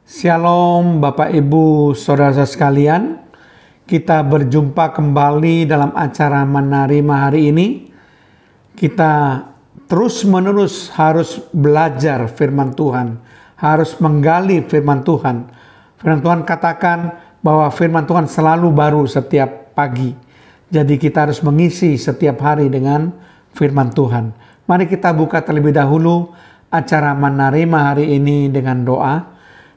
Shalom Bapak Ibu Saudara sekalian, kita berjumpa kembali dalam acara Menerima hari ini. Kita terus menerus harus belajar firman Tuhan, harus menggali firman Tuhan. Firman Tuhan katakan bahwa firman Tuhan selalu baru setiap pagi. Jadi kita harus mengisi setiap hari dengan firman Tuhan. Mari kita buka terlebih dahulu acara Menerima hari ini dengan doa.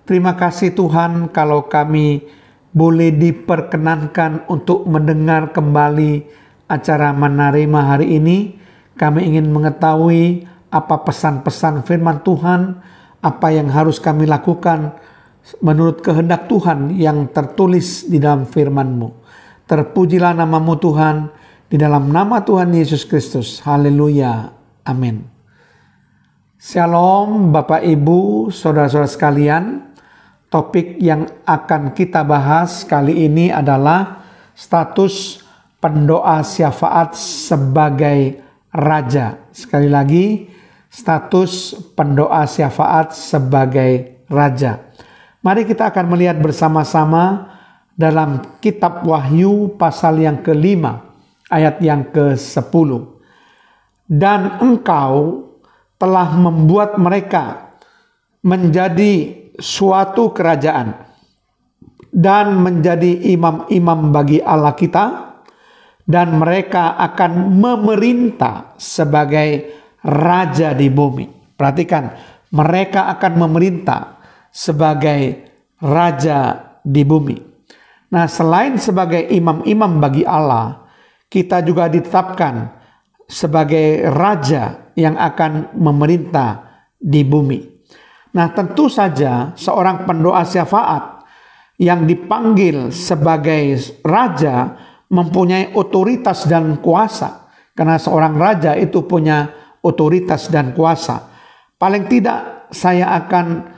Terima kasih Tuhan kalau kami boleh diperkenankan untuk mendengar kembali acara Menerima hari ini. Kami ingin mengetahui apa pesan-pesan firman Tuhan, apa yang harus kami lakukan menurut kehendak Tuhan yang tertulis di dalam firman-Mu. Terpujilah nama-Mu Tuhan, di dalam nama Tuhan Yesus Kristus. Haleluya. Amin. Shalom Bapak Ibu Saudara-saudara sekalian. Topik yang akan kita bahas kali ini adalah status pendoa syafaat sebagai raja. Sekali lagi, status pendoa syafaat sebagai raja. Mari kita akan melihat bersama-sama dalam kitab Wahyu pasal yang ke-5 ayat yang ke-10. Dan engkau telah membuat mereka menjadi suatu kerajaan dan menjadi imam-imam bagi Allah kita, dan mereka akan memerintah sebagai raja di bumi. Perhatikan, mereka akan memerintah sebagai raja di bumi. Nah, selain sebagai imam-imam bagi Allah, kita juga ditetapkan sebagai raja yang akan memerintah di bumi. Nah, tentu saja seorang pendoa syafaat yang dipanggil sebagai raja mempunyai otoritas dan kuasa. Karena seorang raja itu punya otoritas dan kuasa. Paling tidak saya akan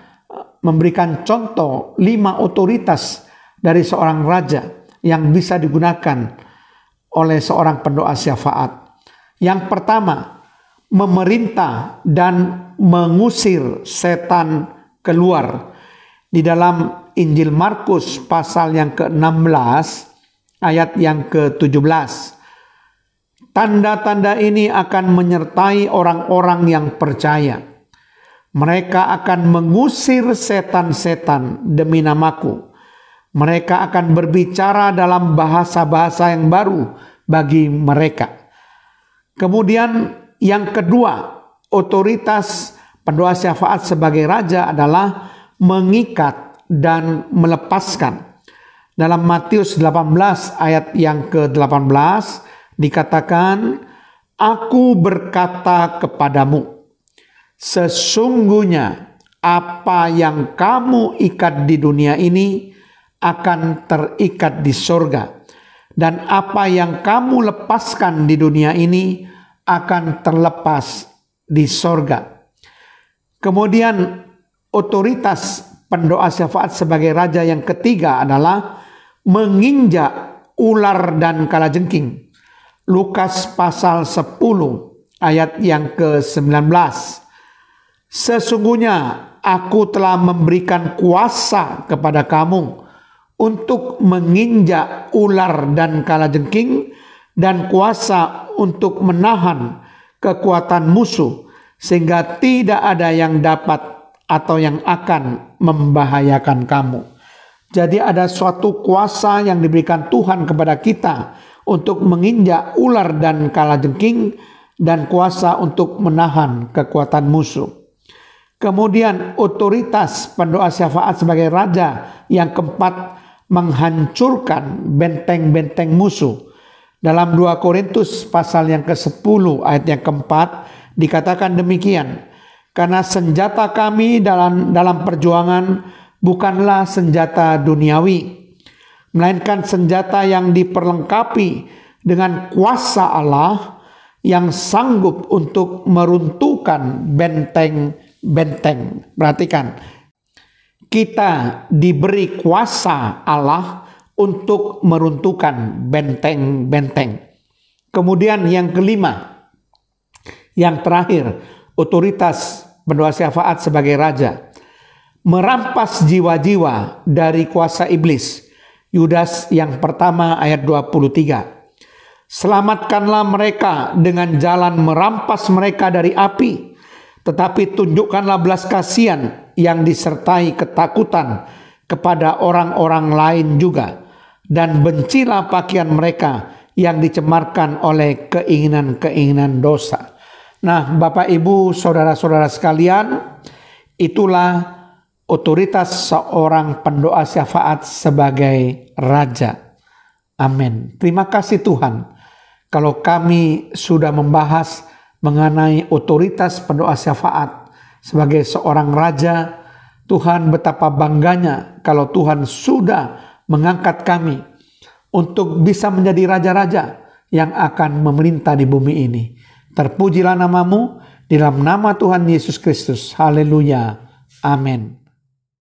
memberikan contoh 5 otoritas dari seorang raja yang bisa digunakan oleh seorang pendoa syafaat. Yang pertama, memerintah dan mengusir setan keluar. Di dalam Injil Markus pasal yang ke-16 ayat yang ke-17. Tanda-tanda ini akan menyertai orang-orang yang percaya. Mereka akan mengusir setan-setan demi namaku. Mereka akan berbicara dalam bahasa-bahasa yang baru bagi mereka. Kemudian yang kedua, otoritas pendoa syafaat sebagai raja adalah mengikat dan melepaskan. Dalam Matius 18 ayat yang ke-18 dikatakan, Aku berkata kepadamu, sesungguhnya apa yang kamu ikat di dunia ini akan terikat di sorga. Dan apa yang kamu lepaskan di dunia ini akan terlepas di sorga. Kemudian otoritas pendoa syafaat sebagai raja yang ketiga adalah menginjak ular dan kalajengking. Lukas pasal 10 ayat yang ke-19. Sesungguhnya aku telah memberikan kuasa kepada kamu untuk menginjak ular dan kalajengking, dan kuasa untuk menahan kekuatan musuh, sehingga tidak ada yang dapat atau yang akan membahayakan kamu. Jadi ada suatu kuasa yang diberikan Tuhan kepada kita untuk menginjak ular dan kalajengking, dan kuasa untuk menahan kekuatan musuh. Kemudian otoritas pendoa syafaat sebagai raja yang keempat, menghancurkan benteng-benteng musuh. Dalam 2 Korintus pasal yang ke-10 ayat yang keempat dikatakan demikian. Karena senjata kami dalam perjuangan bukanlah senjata duniawi, melainkan senjata yang diperlengkapi dengan kuasa Allah yang sanggup untuk meruntuhkan benteng-benteng. Perhatikan, kita diberi kuasa Allah untuk meruntuhkan benteng-benteng. Kemudian yang kelima, yang terakhir, otoritas pendoa syafaat sebagai raja, merampas jiwa-jiwa dari kuasa iblis. Yudas yang pertama ayat 23. Selamatkanlah mereka dengan jalan merampas mereka dari api, tetapi tunjukkanlah belas kasihan yang disertai ketakutan kepada orang-orang lain juga, dan bencilah pakaian mereka yang dicemarkan oleh keinginan-keinginan dosa. Nah, Bapak Ibu, saudara-saudara sekalian, itulah otoritas seorang pendoa syafaat sebagai raja. Amin. Terima kasih Tuhan. Kalau kami sudah membahas mengenai otoritas pendoa syafaat sebagai seorang raja, Tuhan betapa bangganya kalau Tuhan sudah mengangkat kami untuk bisa menjadi raja-raja yang akan memerintah di bumi ini. Terpujilah namamu, di dalam nama Tuhan Yesus Kristus. Haleluya. Amin.